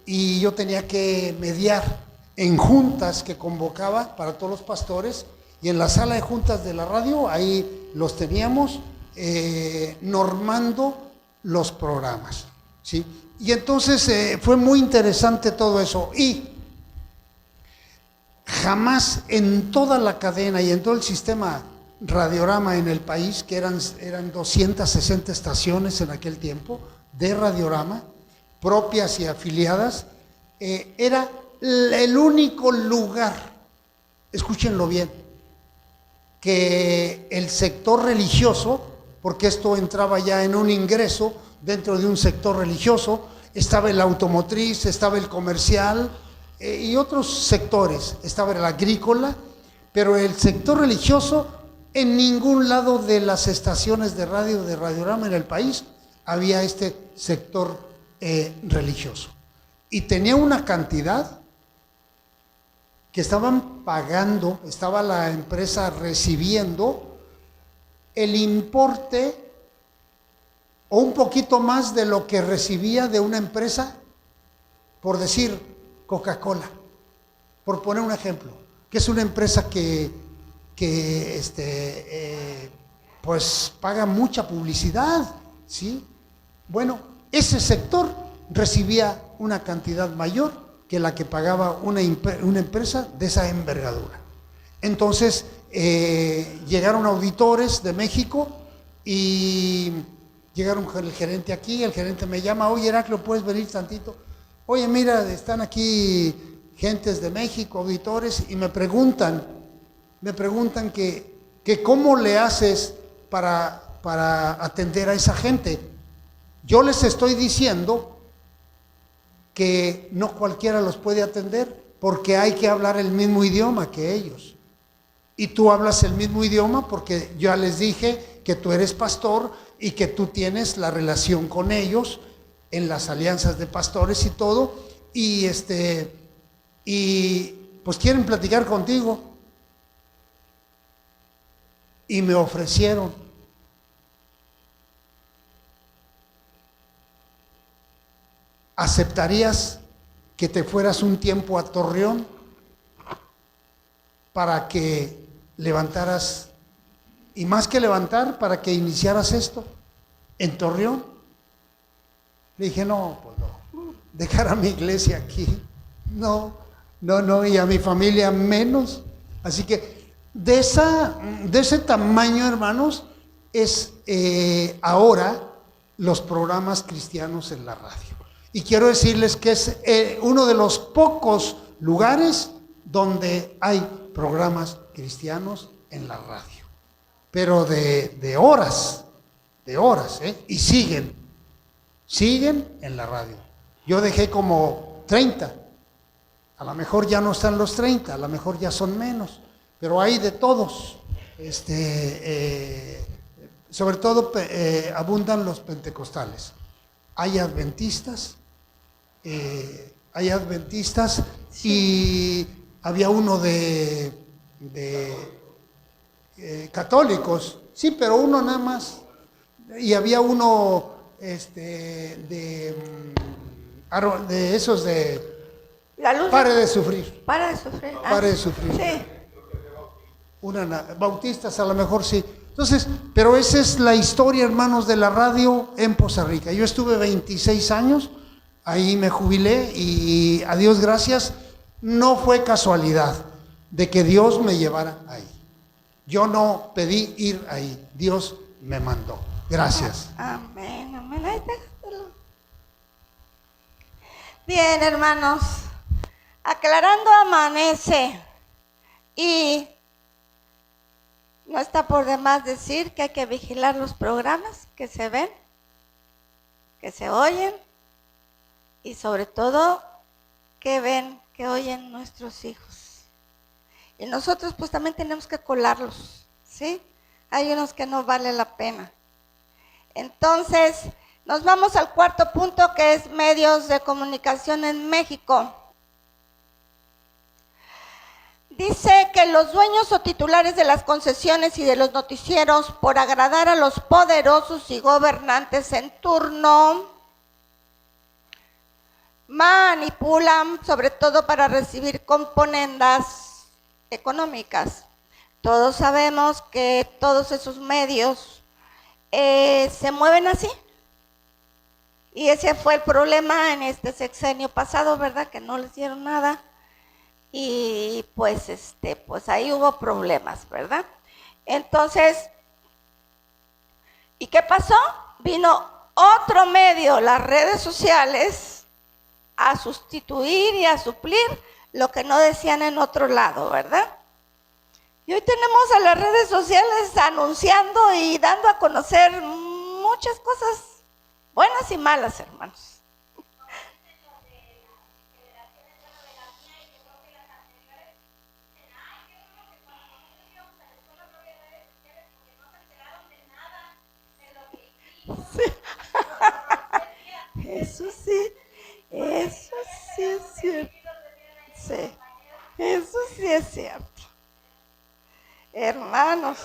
y yo tenía que mediar en juntas que convocaba para todos los pastores, y en la sala de juntas de la radio ahí los teníamos normando los programas, ¿sí? Y entonces fue muy interesante todo eso, y jamás en toda la cadena y en todo el sistema Radiorama en el país, que eran 260 estaciones en aquel tiempo de Radiorama, propias y afiliadas, era el único lugar, escúchenlo bien, que el sector religioso, porque esto entraba ya en un ingreso dentro de un sector religioso, estaba el automotriz, estaba el comercial y otros sectores, estaba el agrícola, pero el sector religioso, en ningún lado de las estaciones de radio de Radiorama en el país había este sector religioso. Y tenía una cantidad que estaban pagando, estaba la empresa recibiendo el importe o un poquito más de lo que recibía de una empresa, por decir Coca-Cola, por poner un ejemplo, que es una empresa que pues paga mucha publicidad, ¿sí? Bueno, ese sector recibía una cantidad mayor que la que pagaba una empresa de esa envergadura. Entonces llegaron auditores de México y llegaron el gerente aquí, el gerente me llama, oye Heraclio, ¿puedes venir tantito? Oye, mira, están aquí gentes de México, auditores, y me preguntan que cómo le haces para atender a esa gente. Yo les estoy diciendo que no cualquiera los puede atender, porque hay que hablar el mismo idioma que ellos. Y tú hablas el mismo idioma porque ya les dije que tú eres pastor y que tú tienes la relación con ellos en las alianzas de pastores y todo, y pues quieren platicar contigo. Y me ofrecieron. ¿Aceptarías que te fueras un tiempo a Torreón para que levantaras, y más que levantar, para que iniciaras esto en Torreón? Le dije, no, pues no, dejar a mi iglesia aquí, no, y a mi familia menos. Así que de ese tamaño, hermanos, es ahora los programas cristianos en la radio. Y quiero decirles que es uno de los pocos lugares donde hay programas cristianos en la radio. Pero de horas, y siguen en la radio. Yo dejé como 30, a lo mejor ya no están los 30, a lo mejor ya son menos, pero hay de todos. Sobre todo abundan los pentecostales. Hay adventistas, y había uno de católicos, sí, pero uno nada más. Y había uno de esos de La luz. pare de sufrir, Para de sufrir. pare de sufrir. Sí. Bautistas a lo mejor sí. Entonces, pero esa es la historia, hermanos, de la radio en Poza Rica. Yo estuve 26 años, ahí me jubilé y a Dios gracias, no fue casualidad de que Dios me llevara ahí. Yo no pedí ir ahí, Dios me mandó. Gracias. Amén, amén. Ahí déjatelo. Bien, hermanos. Aclarando amanece. Y no está por demás decir que hay que vigilar los programas que se ven, que se oyen y sobre todo que ven, que oyen nuestros hijos. Y nosotros pues también tenemos que colarlos, ¿sí? Hay unos que no vale la pena. Entonces, nos vamos al cuarto punto, que es medios de comunicación en México. Dice que los dueños o titulares de las concesiones y de los noticieros, por agradar a los poderosos y gobernantes en turno, manipulan, sobre todo para recibir componendas económicas. Todos sabemos que todos esos medios se mueven así. Y ese fue el problema en este sexenio pasado, ¿verdad? Que no les dieron nada. Y pues ahí hubo problemas, ¿verdad? Entonces, ¿y qué pasó? Vino otro medio, las redes sociales, a sustituir y a suplir lo que no decían en otro lado, ¿verdad? Y hoy tenemos a las redes sociales anunciando y dando a conocer muchas cosas buenas y malas, hermanos. Eso sí es cierto. Sí, eso sí es cierto. Hermanos.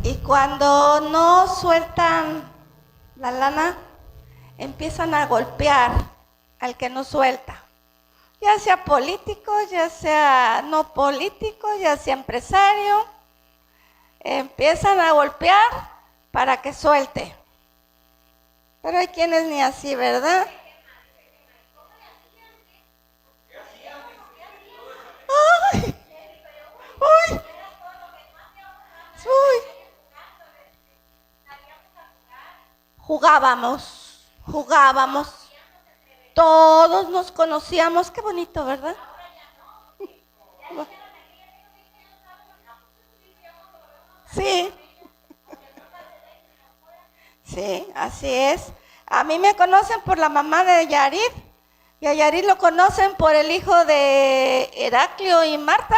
Y cuando no sueltan la lana, empiezan a golpear al que no suelta. Ya sea político, ya sea no político, ya sea empresario, empiezan a golpear para que suelte. Pero hay quienes ni así, ¿verdad? ¡Ay! ¡Uy! ¡Uy! Jugábamos. Todos nos conocíamos, qué bonito, ¿verdad? Sí. Sí, así es. A mí me conocen por la mamá de Yarid, y a Yarid lo conocen por el hijo de Heraclio y Marta,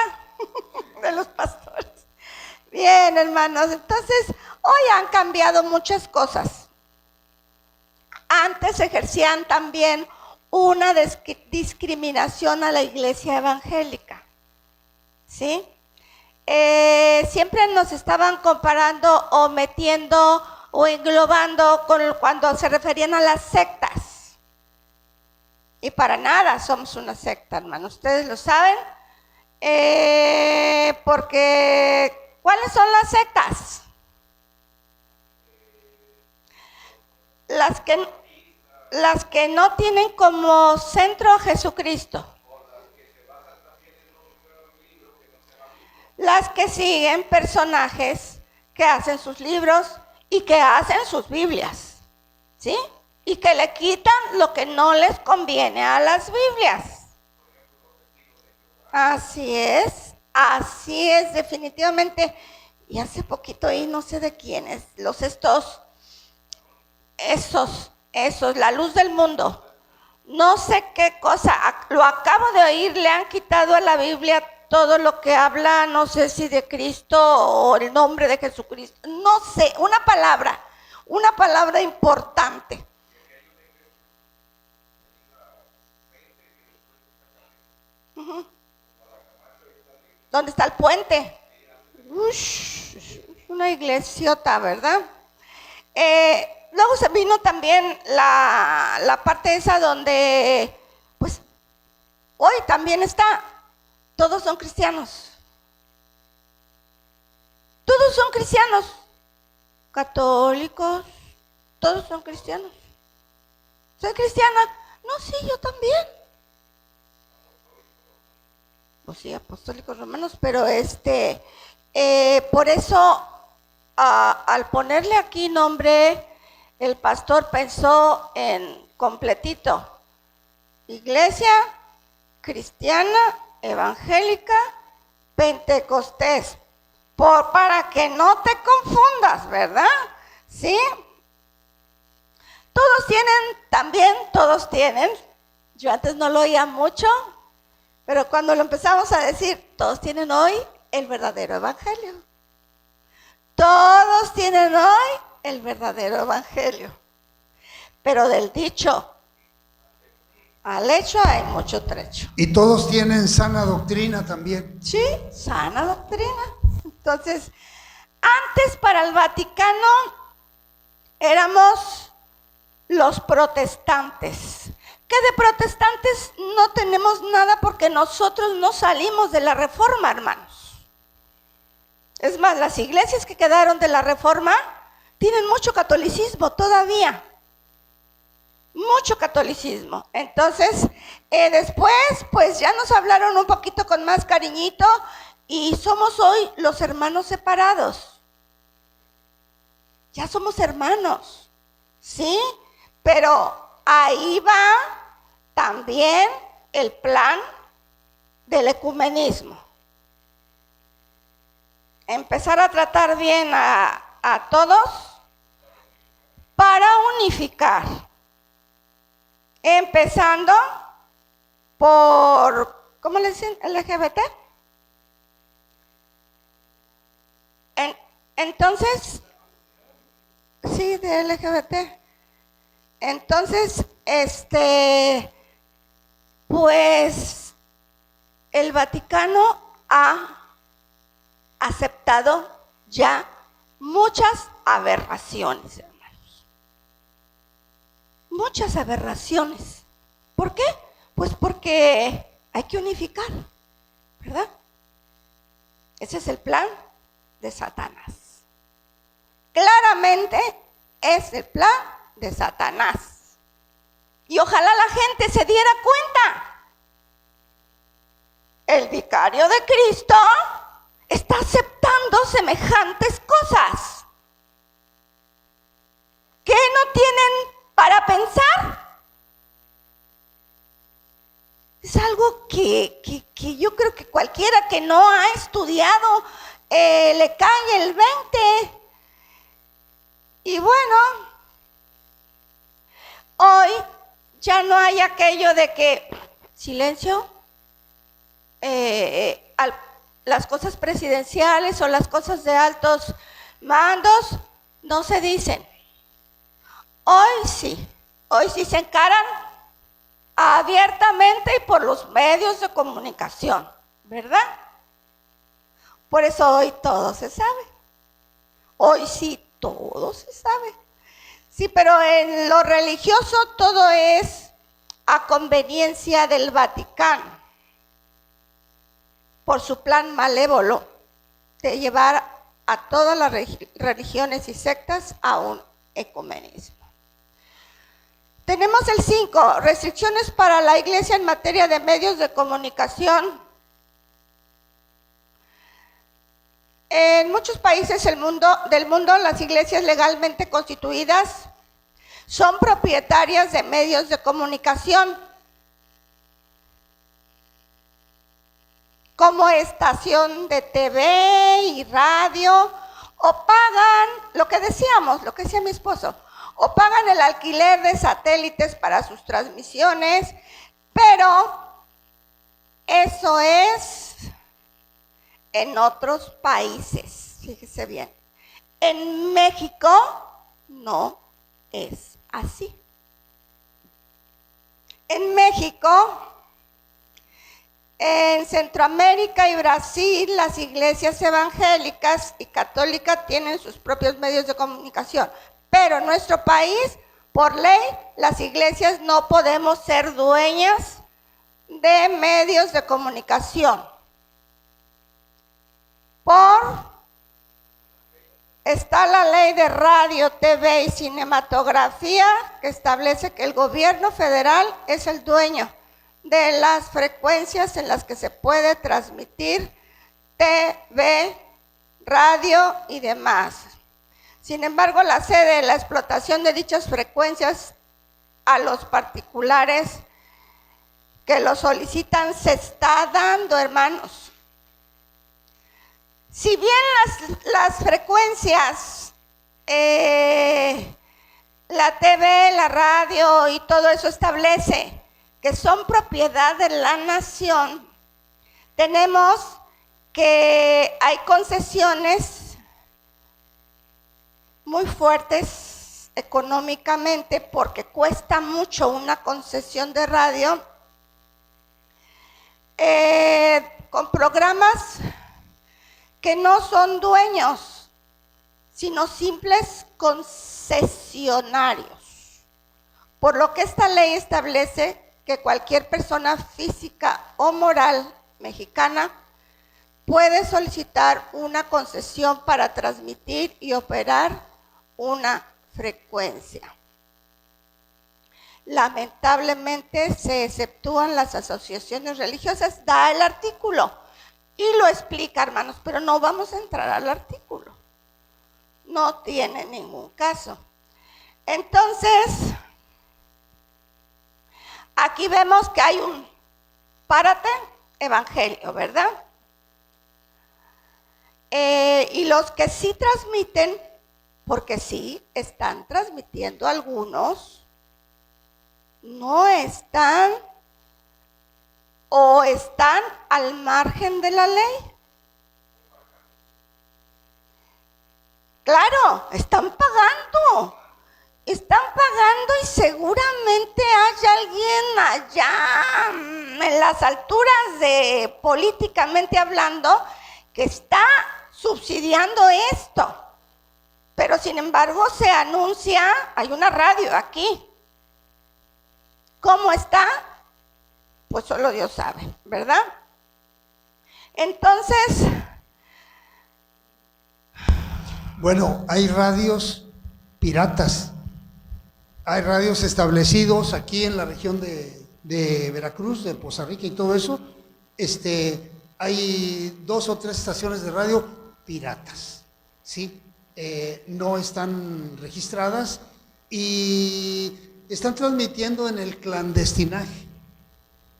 de los pastores. Bien, hermanos, entonces hoy han cambiado muchas cosas. Antes ejercían también una discriminación a la iglesia evangélica, ¿sí? Siempre nos estaban comparando o metiendo o englobando cuando se referían a las sectas. Y para nada somos una secta, hermano. Ustedes lo saben. Porque, ¿cuáles son las sectas? Las que no tienen como centro a Jesucristo. Las que siguen personajes que hacen sus libros y que hacen sus Biblias, ¿sí? Y que le quitan lo que no les conviene a las Biblias. Así es definitivamente. Y hace poquito ahí, no sé de quiénes, esos, la luz del mundo, no sé qué cosa, lo acabo de oír, le han quitado a la Biblia todo lo que habla, no sé si de Cristo o el nombre de Jesucristo, no sé, una palabra una palabra importante. Ujú. ¿Dónde está el puente? Ush, una iglesiota, ¿verdad? Luego se vino también la parte esa donde, pues, hoy también está, todos son cristianos. Todos son cristianos, católicos, todos son cristianos. ¿Soy cristiana? No, sí, yo también. Pues sí, apostólicos romanos, pero por eso al ponerle aquí nombre, el pastor pensó en completito: Iglesia Cristiana Evangélica Pentecostés, para que no te confundas, ¿verdad? ¿Sí? Todos tienen, yo antes no lo oía mucho, pero cuando lo empezamos a decir, todos tienen hoy el verdadero evangelio. Todos tienen hoy el verdadero evangelio. Pero del dicho al hecho hay mucho trecho. Y todos tienen sana doctrina también. Sí, sana doctrina. Entonces, antes para el Vaticano éramos los protestantes. Que de protestantes no tenemos nada porque nosotros no salimos de la Reforma, hermanos. Es más, las iglesias que quedaron de la Reforma tienen mucho catolicismo todavía. Mucho catolicismo. Entonces, después, pues ya nos hablaron un poquito con más cariñito y somos hoy los hermanos separados. Ya somos hermanos, ¿sí? Pero ahí va también el plan del ecumenismo. Empezar a tratar bien a todos para unificar. Empezando por, ¿cómo le dicen? LGBT. Entonces, sí, de LGBT. Entonces, pues el Vaticano ha aceptado ya muchas aberraciones, hermanos. Muchas aberraciones. ¿Por qué? Pues porque hay que unificar, ¿verdad? Ese es el plan de Satanás. Claramente es el plan de Satanás. Y ojalá la gente se diera cuenta. El vicario de Cristo está aceptando semejantes cosas que no tienen para pensar. Es algo que yo creo que cualquiera que no ha estudiado le cae el 20. Y bueno, hoy ya no hay aquello de que silencio, las cosas presidenciales o las cosas de altos mandos no se dicen. Hoy sí se encaran abiertamente y por los medios de comunicación, ¿verdad? Por eso hoy todo se sabe. Hoy sí todo se sabe. Sí, pero en lo religioso todo es a conveniencia del Vaticano, por su plan malévolo de llevar a todas las religiones y sectas a un ecumenismo. Tenemos el 5, restricciones para la iglesia en materia de medios de comunicación. En muchos países del mundo, las iglesias legalmente constituidas son propietarias de medios de comunicación, como estación de TV y radio, o pagan, lo que decía mi esposo, o pagan el alquiler de satélites para sus transmisiones, pero eso es en otros países, fíjese bien. En México no es así. En México, en Centroamérica y Brasil, las iglesias evangélicas y católicas tienen sus propios medios de comunicación, pero en nuestro país, por ley, las iglesias no podemos ser dueñas de medios de comunicación. Está la ley de radio, TV y cinematografía que establece que el gobierno federal es el dueño de las frecuencias en las que se puede transmitir TV, radio y demás. Sin embargo, la sede de la explotación de dichas frecuencias a los particulares que lo solicitan se está dando, hermanos. Si bien las frecuencias, la TV, la radio y todo eso establece que son propiedad de la nación, tenemos que hay concesiones muy fuertes económicamente porque cuesta mucho una concesión de radio con programas que no son dueños, sino simples concesionarios. Por lo que esta ley establece que cualquier persona física o moral mexicana puede solicitar una concesión para transmitir y operar una frecuencia. Lamentablemente se exceptúan las asociaciones religiosas, da el artículo. Y lo explica, hermanos, pero no vamos a entrar al artículo. No tiene ningún caso. Entonces, aquí vemos que hay un párate evangelio, ¿verdad? Y los que sí transmiten, porque sí están transmitiendo algunos, no están o están al margen de la ley. Claro, están pagando y seguramente hay alguien allá en las alturas de políticamente hablando que está subsidiando esto. Pero sin embargo se anuncia, hay una radio aquí. ¿Cómo está? Pues solo Dios sabe, ¿verdad? Entonces, bueno, hay radios piratas, hay radios establecidos aquí en la región de Veracruz, de Poza Rica y todo eso. Hay 2 o 3 estaciones de radio piratas, ¿sí? No están registradas y están transmitiendo en el clandestinaje,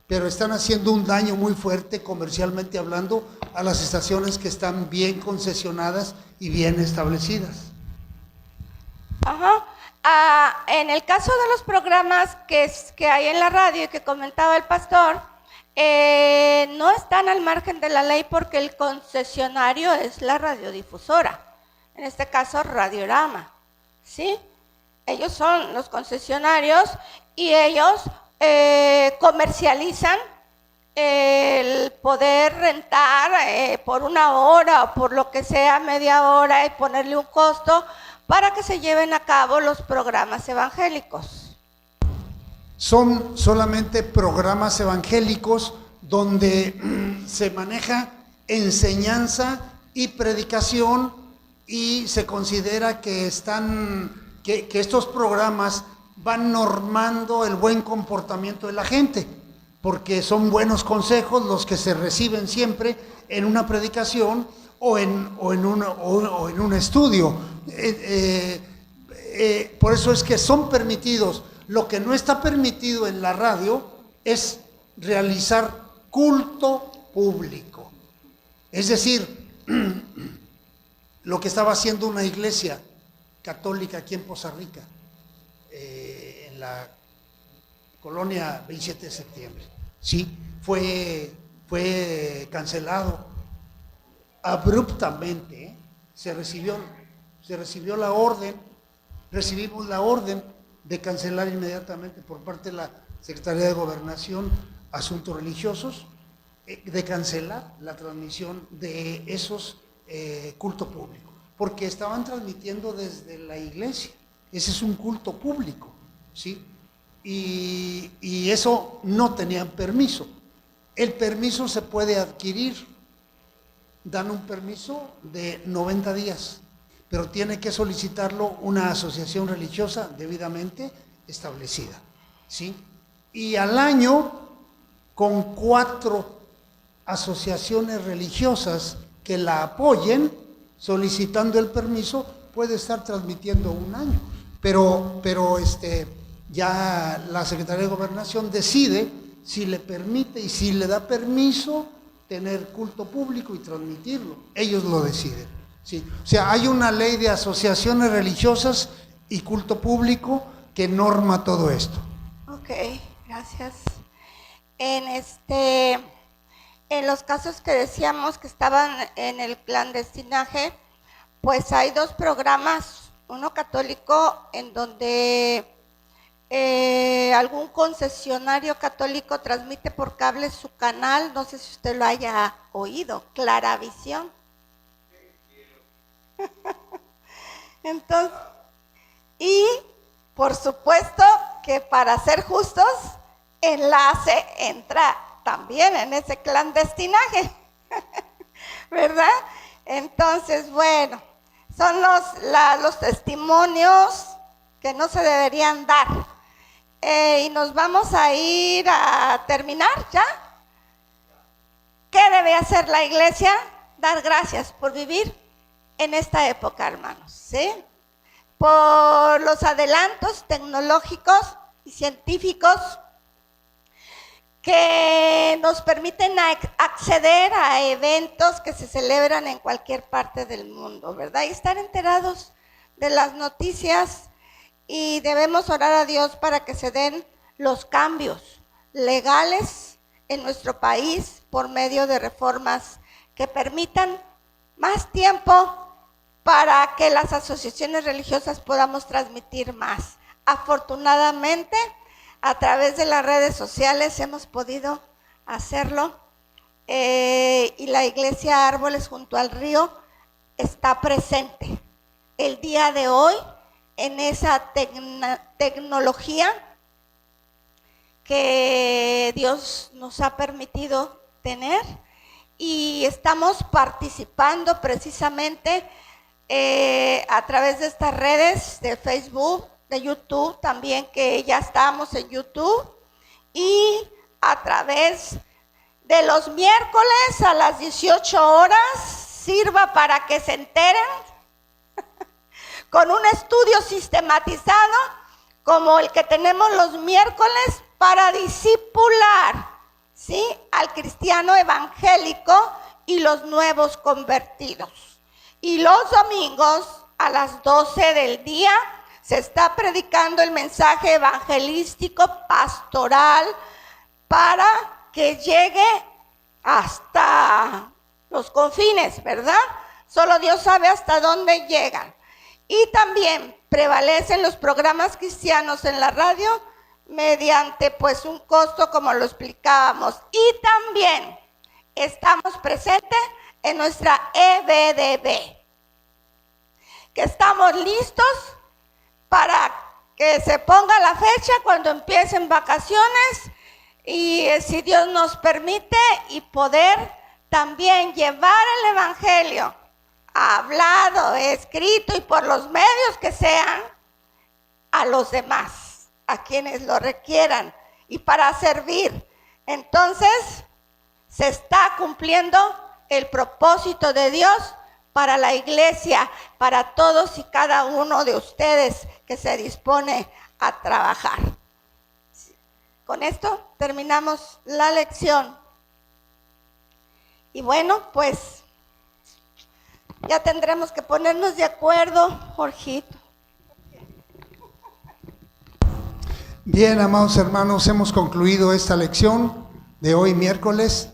pero están haciendo un daño muy fuerte comercialmente hablando a las estaciones que están bien concesionadas y bien establecidas. En el caso de los programas que hay en la radio y que comentaba el pastor, no están al margen de la ley porque el concesionario es la radiodifusora, en este caso Radiorama, ¿sí? Ellos son los concesionarios y ellos comercializan el poder rentar por 1 hora o por lo que sea, media hora, y ponerle un costo para que se lleven a cabo los programas evangélicos. Son solamente programas evangélicos donde se maneja enseñanza y predicación y se considera que estos programas van normando el buen comportamiento de la gente, porque son buenos consejos los que se reciben siempre en una predicación o en un estudio. Por eso es que son permitidos. Lo que no está permitido en la radio es realizar culto público. Es decir, lo que estaba haciendo una iglesia católica aquí en Poza Rica, en la colonia 27 de septiembre, ¿sí? Fue cancelado abruptamente, ¿eh? Se recibió la orden recibimos la orden de cancelar inmediatamente por parte de la Secretaría de Gobernación, Asuntos Religiosos, de cancelar la transmisión de esos culto público, porque estaban transmitiendo desde la iglesia. Ese es un culto público, ¿sí? Y eso no tenían permiso. El permiso se puede adquirir, dan un permiso de 90 días, pero tiene que solicitarlo una asociación religiosa debidamente establecida, ¿sí? Y al año, con 4 asociaciones religiosas que la apoyen, solicitando el permiso, puede estar transmitiendo un año. Pero ya la Secretaría de Gobernación decide si le permite y si le da permiso tener culto público y transmitirlo. Ellos lo deciden, ¿sí? O sea, hay una ley de asociaciones religiosas y culto público que norma todo esto. Ok, gracias. En los casos que decíamos que estaban en el clandestinaje, pues hay 2 programas, uno católico en donde algún concesionario católico transmite por cable su canal, no sé si usted lo haya oído, Claravisión. Entonces, y por supuesto que para ser justos, Enlace entra también en ese clandestinaje, ¿verdad? Entonces, bueno, son los testimonios que no se deberían dar. Y nos vamos a ir a terminar ya. ¿Qué debe hacer la iglesia? Dar gracias por vivir en esta época, hermanos, ¿sí? Por los adelantos tecnológicos y científicos que nos permiten acceder a eventos que se celebran en cualquier parte del mundo, ¿verdad? Y estar enterados de las noticias, y debemos orar a Dios para que se den los cambios legales en nuestro país por medio de reformas que permitan más tiempo para que las asociaciones religiosas podamos transmitir más. Afortunadamente, a través de las redes sociales hemos podido hacerlo, y la iglesia Árboles junto al río está presente el día de hoy en esa tecnología que Dios nos ha permitido tener, y estamos participando precisamente a través de estas redes de Facebook, de YouTube también, que ya estamos en YouTube, y a través de los miércoles a las 18 horas, sirva para que se enteren con un estudio sistematizado como el que tenemos los miércoles para discipular, ¿sí?, al cristiano evangélico y los nuevos convertidos. Y los domingos a las 12 del día se está predicando el mensaje evangelístico pastoral para que llegue hasta los confines, ¿verdad? Solo Dios sabe hasta dónde llegan. Y también prevalecen los programas cristianos en la radio mediante pues un costo, como lo explicábamos. Y también estamos presentes en nuestra EBDB, que estamos listos para que se ponga la fecha cuando empiecen vacaciones, y si Dios nos permite, y poder también llevar el evangelio hablado, escrito y por los medios que sean a los demás, a quienes lo requieran, y para servir. Entonces se está cumpliendo el propósito de Dios para la iglesia, para todos y cada uno de ustedes que se dispone a trabajar. Con esto terminamos la lección. Y bueno, pues ya tendremos que ponernos de acuerdo, Jorgito. Bien, amados hermanos, hemos concluido esta lección de hoy miércoles,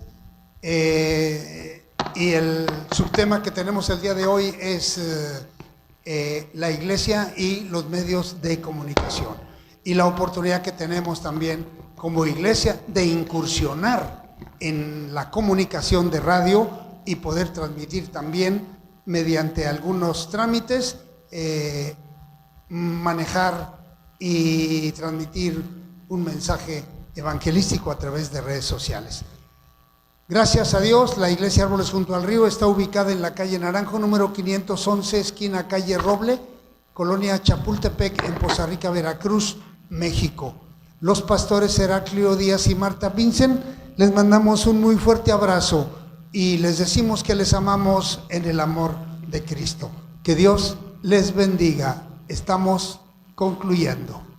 y el subtema que tenemos el día de hoy es la iglesia y los medios de comunicación. Y la oportunidad que tenemos también como iglesia de incursionar en la comunicación de radio y poder transmitir también mediante algunos trámites, manejar y transmitir un mensaje evangelístico a través de redes sociales. Gracias a Dios, la iglesia Árboles Junto al Río está ubicada en la calle Naranjo, número 511, esquina calle Roble, colonia Chapultepec, en Poza Rica, Veracruz, México. Los pastores Heraclio Díaz y Marta Vincent, les mandamos un muy fuerte abrazo y les decimos que les amamos en el amor de Cristo. Que Dios les bendiga. Estamos concluyendo.